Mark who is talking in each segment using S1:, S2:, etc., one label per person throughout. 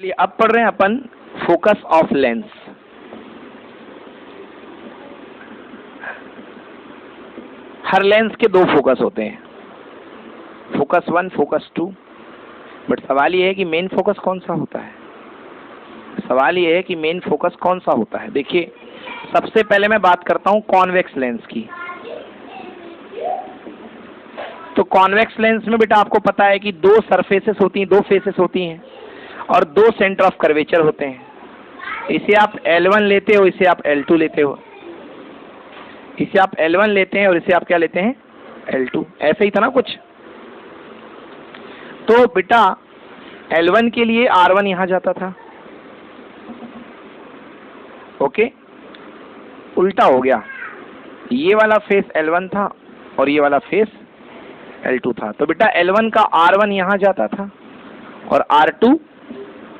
S1: चलिए अब पढ़ रहे हैं अपन फोकस ऑफ लेंस। हर लेंस के दो फोकस होते हैं, फोकस 1, फोकस 2। बट सवाल ये है कि मेन फोकस कौन सा होता है। सवाल ये है कि मेन फोकस कौन सा होता है। देखिए, सबसे पहले मैं बात करता हूं कॉन्वेक्स लेंस की। तो कॉन्वेक्स लेंस में बेटा आपको पता है कि दो सरफेसेस होती हैं, दो फेसेस होती हैं और दो सेंटर ऑफ कर्वेचर होते हैं। इसे आप L1 लेते हो, इसे आप L2 लेते हो। इसे आप L1 लेते हैं और इसे आप क्या लेते हैं, L2। ऐसे ही था ना कुछ। तो बेटा L1 के लिए R1 यहां जाता था, ओके। उल्टा हो गया, ये वाला फेस L1 था और ये वाला फेस L2 था। तो बेटा L1 का R1 यहां जाता था और R2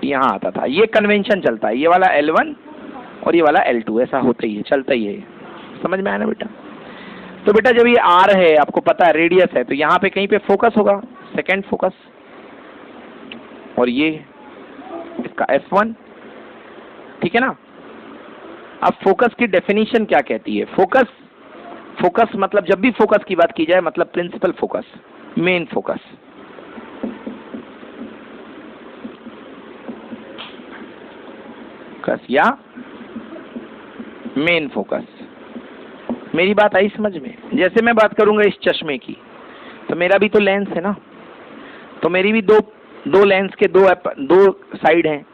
S1: यहां आता था। ये कन्वेंशन चलता है, ये वाला L1 और ये वाला L2, ऐसा होता ही है, चलता ही है। समझ में आया ना बेटा। तो बेटा जब ये R है, आपको पता है रेडियस है, तो यहाँ पे कहीं पे फोकस होगा, सेकेंड फोकस, और ये इसका F1, ठीक है ना। अब फोकस की डेफिनेशन क्या कहती है। फोकस मतलब जब भी फोकस की बात की जाए, मतलब प्रिंसिपल फोकस, मेन फोकस। या मेन फोकस। मेरी बात आई समझ में। जैसे मैं बात करूंगा इस चश्मे की, तो मेरा भी तो लेंस है ना, तो मेरी भी दो लेंस के दो साइड हैं,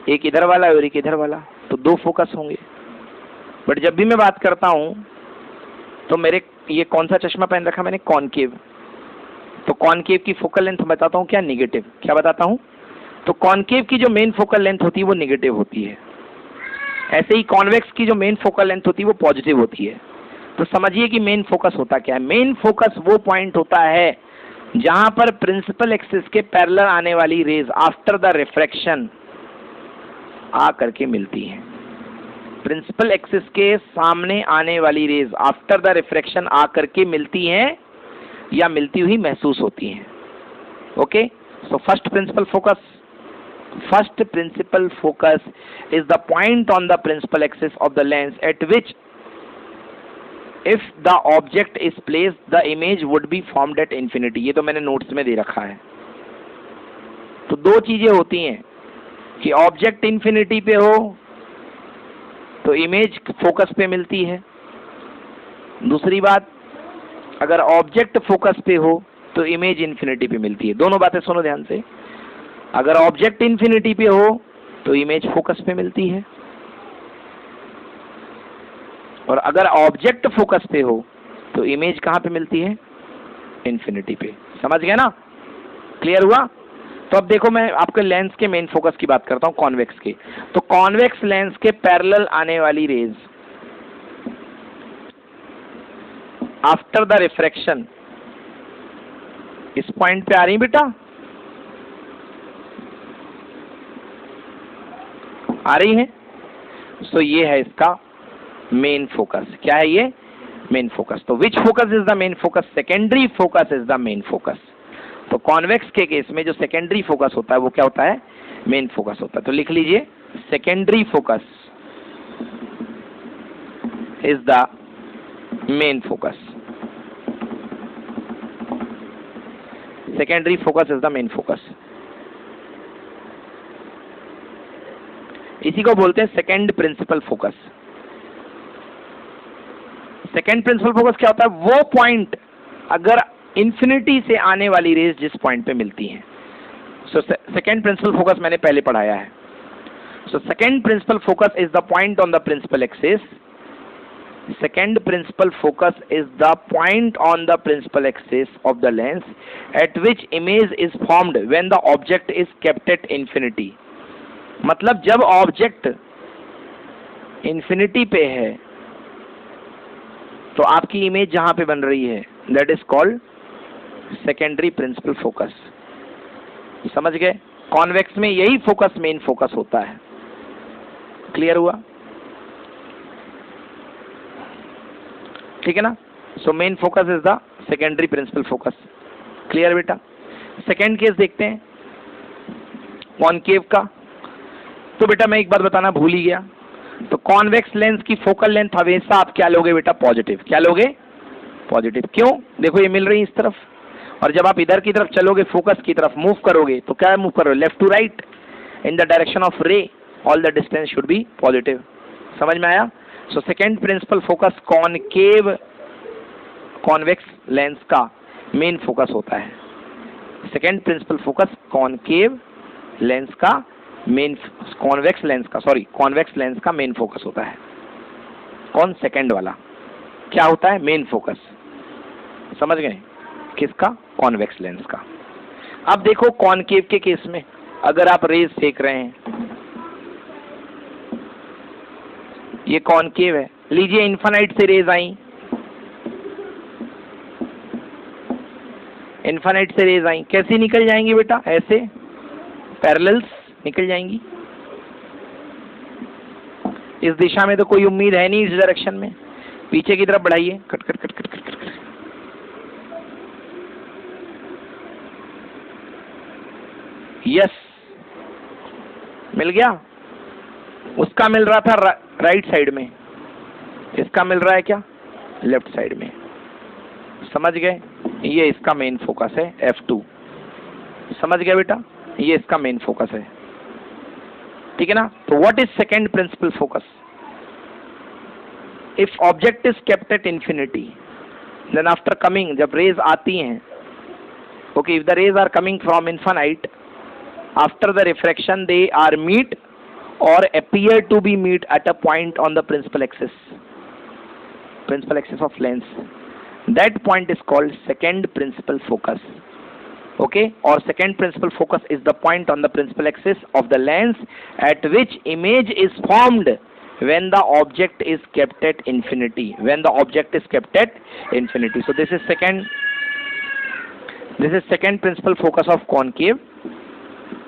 S1: एक इधर वाला और एक इधर वाला, तो दो फोकस होंगे। बट जब भी मैं बात करता हूं तो मेरे ये कौन सा चश्मा पहन रखा मैंने, कॉनकेव। तो कॉनकेव की फोकल लेंथ बताता हूं क्या, निगेटिव। क्या बताता हूं, तो कॉनकेव की जो मेन फोकल लेंथ होती है वो निगेटिव होती है। ऐसे ही कॉन्वेक्स की जो मेन फोकल लेंथ होती है वो पॉजिटिव होती है। तो समझिए कि मेन फोकस होता क्या है। मेन फोकस वो पॉइंट होता है जहां पर प्रिंसिपल एक्सिस के पैरेलल आने वाली रेज आफ्टर द रिफ्रैक्शन आ करके मिलती है। प्रिंसिपल एक्सिस के सामने आने वाली रेज आफ्टर द रिफ्रैक्शन आ करके मिलती हैं या मिलती हुई महसूस होती हैं। Okay, so first principle focus is the point on the principal axis of the lens at which if the object is placed the image would be formed at infinity। ये तो मैंने नोट्स में दे रखा है। तो दो चीजें होती हैं कि ऑब्जेक्ट इंफिनिटी पे हो तो इमेज फोकस पे मिलती है। दूसरी बात, अगर ऑब्जेक्ट फोकस पे हो तो इमेज इंफिनिटी पे मिलती है। दोनों बातें सुनो ध्यान से। अगर ऑब्जेक्ट इंफिनिटी पे हो तो इमेज फोकस पे मिलती है, और अगर ऑब्जेक्ट फोकस पे हो तो इमेज कहां पे मिलती है, इंफिनिटी पे। समझ गए ना, क्लियर हुआ। तो अब देखो, मैं आपके लेंस के मेन फोकस की बात करता हूं, कॉन्वेक्स के। तो कॉन्वेक्स लेंस के पैरेलल आने वाली रेज आफ्टर द रिफ्रैक्शन इस पॉइंट पे आ रही बेटा, आ रही है। सो ये है इसका मेन फोकस। क्या है ये, मेन फोकस। तो which focus is the main focus, secondary focus is the main focus. तो कॉन्वेक्स के केस में जो सेकेंडरी फोकस होता है वो क्या होता है, मेन फोकस होता है। तो लिख लीजिए, secondary focus is the main focus. Secondary focus is the main focus. इसी को बोलते हैं second principal focus. Second principal focus क्या होता है, वो पॉइंट अगर इंफिनिटी से आने वाली रेज जिस पॉइंट पे मिलती हैं। सो सेकेंड प्रिंसिपल फोकस मैंने पहले पढ़ाया है। So second principal focus is the point on the principal axis. Second principal focus is the point on the principal axis of the lens at which image is formed when the object is kept at infinity. मतलब जब object infinity पे है तो आपकी image जहां पे बन रही है, that is called secondary principal focus. समझ गए। कॉन्वेक्स में यही फोकस मेन फोकस होता है। क्लियर हुआ, ठीक है ना। So main focus is the secondary principal focus. Clear बेटा। सेकेंड केस देखते हैं कॉनकेव का। तो बेटा मैं एक बात बताना भूल ही गया, तो कॉन्वेक्स लेंस की फोकल लेंथ हमेशा आप क्या लोगे बेटा? पॉजिटिव। क्या लोगे? पॉजिटिव। क्यों? देखो ये मिल रही है इस तरफ, और जब आप इधर की तरफ चलोगे, फोकस की तरफ मूव करोगे, तो क्या मूव करोगे? Left to right in the direction of ray, all the distance should be positive. समझ में आया? So second principal focus concave convex lens का मेन फोकस होता है। Second principal focus concave lens का मेन, कॉन्वेक्स लेंस का, sorry convex lens का main focus होता है। कौन? सेकेंड वाला। क्या होता है? Main focus. समझ गए? किसका? कॉन्वेक्स लेंस का। अब देखो कॉनकेव के केस में अगर आप रेज सेक रहे हैं, ये कॉनकेव है, लीजिए इन्फानाइट से रेज आई, इन्फानाइट से रेज आई, कैसी निकल जाएंगी बेटा? ऐसे पैरेलल्स निकल जाएंगी। इस दिशा में तो कोई उम्मीद है नहीं, इस डायरेक्शन में, पीछे की तरफ बढ़ाइए, cut cut cut cut cut cut. Yes, मिल गया। उसका मिल रहा था राइट साइड में, इसका मिल रहा है क्या? लेफ्ट साइड में। समझ गए? ये इसका मेन फोकस है F2। समझ गया बेटा? ये इसका मेन फोकस है, ठीक है ना? तो what is second principal focus? If object is kept at infinity, then after coming, जब रेज आती हैं, okay, if the rays are coming from infinite, after the refraction they are meet or appear to be meet at a point on the principal axis of lens. That point is called second principal focus. Okay, or second principal focus is the point on the principal axis of the lens at which image is formed when the object is kept at infinity. When the object is kept at infinity. So this is second principal focus of concave.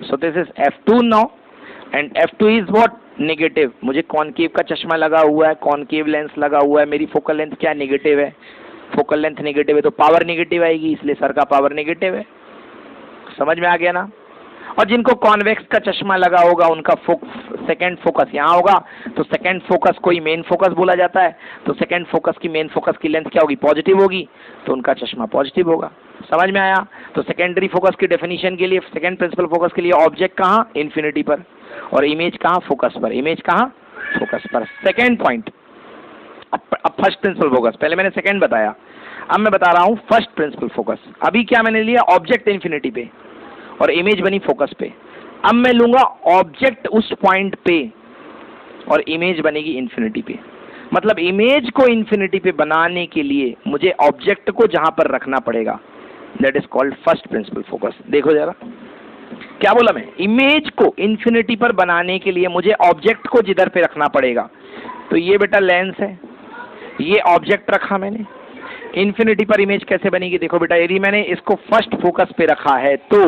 S1: So this is F2 now. And F2 is what? Negative. मुझे concave का चश्मा लगा हुआ है, concave lens लगा हुआ है, मेरी फोकल लेंथ क्या? नेगेटिव है। फोकल लेंथ नेगेटिव है तो पावर नेगेटिव आएगी, इसलिए सर का पावर नेगेटिव है। समझ में आ गया ना? और जिनको कॉन्वेक्स का चश्मा लगा होगा उनका सेकेंड फोकस यहाँ होगा, तो सेकेंड फोकस को ही मेन फोकस बोला जाता है। तो सेकेंड फोकस की मेन फोकस की लेंथ क्या होगी? पॉजिटिव होगी, तो उनका चश्मा पॉजिटिव होगा। समझ में आया? तो सेकेंडरी फोकस की डेफिनेशन के लिए, सेकेंड प्रिंसिपल फोकस के लिए ऑब्जेक्ट कहाँ? इन्फिनिटी पर, और इमेज कहाँ? फोकस पर। इमेज कहाँ? फोकस पर। Second point. अब फर्स्ट प्रिंसिपल फोकस, पहले मैंने सेकेंड बताया, अब मैं बता रहा हूँ फर्स्ट प्रिंसिपल फोकस। अभी क्या मैंने लिया? ऑब्जेक्ट इन्फिनिटी पे और इमेज बनी फोकस पे। अब मैं लूंगा ऑब्जेक्ट उस पॉइंट पे और इमेज बनेगी इन्फिनिटी पे। मतलब इमेज को इन्फिनिटी पे बनाने के लिए मुझे ऑब्जेक्ट को जहां पर रखना पड़ेगा, that is called first principle focus. देखो जरा क्या बोला मैं? इमेज को इन्फिनिटी पर बनाने के लिए मुझे ऑब्जेक्ट को जिधर पे रखना पड़ेगा, तो ये बेटा लेंस है, ये ऑब्जेक्ट रखा मैंने, इन्फिनिटी पर इमेज कैसे बनेगी? देखो बेटा, यदि मैंने इसको फर्स्ट फोकस पे रखा है तो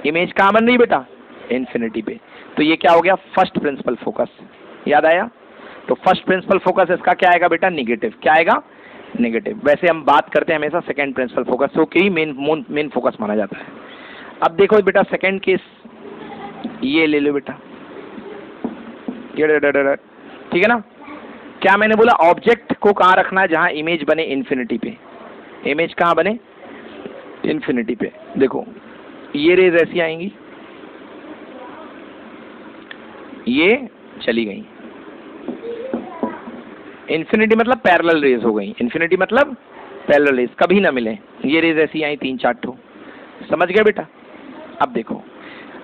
S1: इमेज कहां बन रही बेटा? इन्फिनिटी पे। तो ये क्या हो गया? First principle focus. याद आया? तो फर्स्ट प्रिंसिपल फोकस इसका क्या आएगा बेटा? निगेटिव। क्या आएगा? नेगेटिव। वैसे हम बात करते हैं हमेशा सेकंड प्रिंसिपल फोकस को ही मेन फोकस माना जाता है। अब देखो बेटा सेकंड केस, ये ले लो बेटा, ये ठीक है ना? क्या मैंने बोला? ऑब्जेक्ट को कहाँ रखना है? जहां इमेज बने इन्फिनिटी पे। इमेज कहाँ बने? इन्फिनिटी पे। देखो ये रेज ऐसी आएंगी, ये चली गई। इन्फिनिटी मतलब पैरेलल रेज हो गई। इन्फिनिटी मतलब पैरेलल रेज, कभी ना मिले। ये रेज ऐसी आई 3-4 ठो। समझ गए बेटा? अब देखो,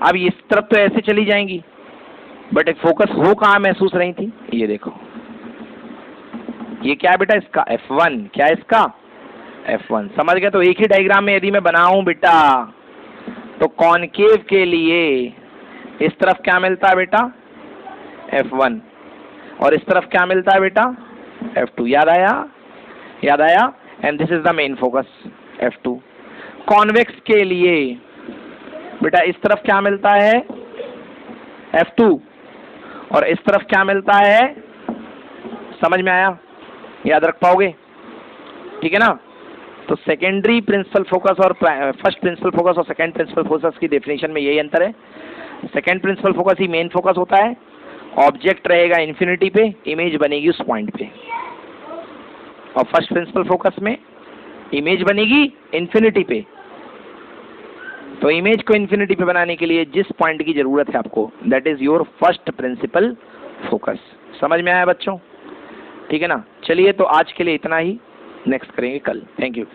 S1: अब इस तरफ तो ऐसे चली जाएंगी, बट एक फोकस हो कहाँ महसूस रही थी? ये देखो, ये क्या है बेटा? इसका F1। क्या है इसका? F1। समझ गए? तो एक ही डायग्राम में यदि मैं बनाऊं बेटा, तो कॉनकेव के लिए इस तरफ क्या मिलता है बेटा? F1, और इस तरफ क्या मिलता है बेटा? F2। याद आया? याद आया? And this is the main focus F2। Convex के लिए बेटा इस तरफ क्या मिलता है? F2, और इस तरफ क्या मिलता है? समझ में आया? याद रख पाओगे? ठीक है ना? तो सेकेंडरी प्रिंसिपल फोकस और फर्स्ट प्रिंसिपल फोकस और सेकेंड प्रिंसिपल फोकस की डेफिनेशन में यही अंतर है। सेकेंड प्रिंसिपल फोकस ही मेन फोकस होता है, ऑब्जेक्ट रहेगा इन्फिनिटी पे, इमेज बनेगी उस पॉइंट पे। और फर्स्ट प्रिंसिपल फोकस में इमेज बनेगी इन्फिनिटी पे। तो इमेज को इन्फिनिटी पे बनाने के लिए जिस पॉइंट की जरूरत है आपको, that is your first principle focus. समझ में आया बच्चों? ठीक है ना। चलिए तो आज के लिए इतना ही, नेक्स्ट करेंगे कल। Thank you.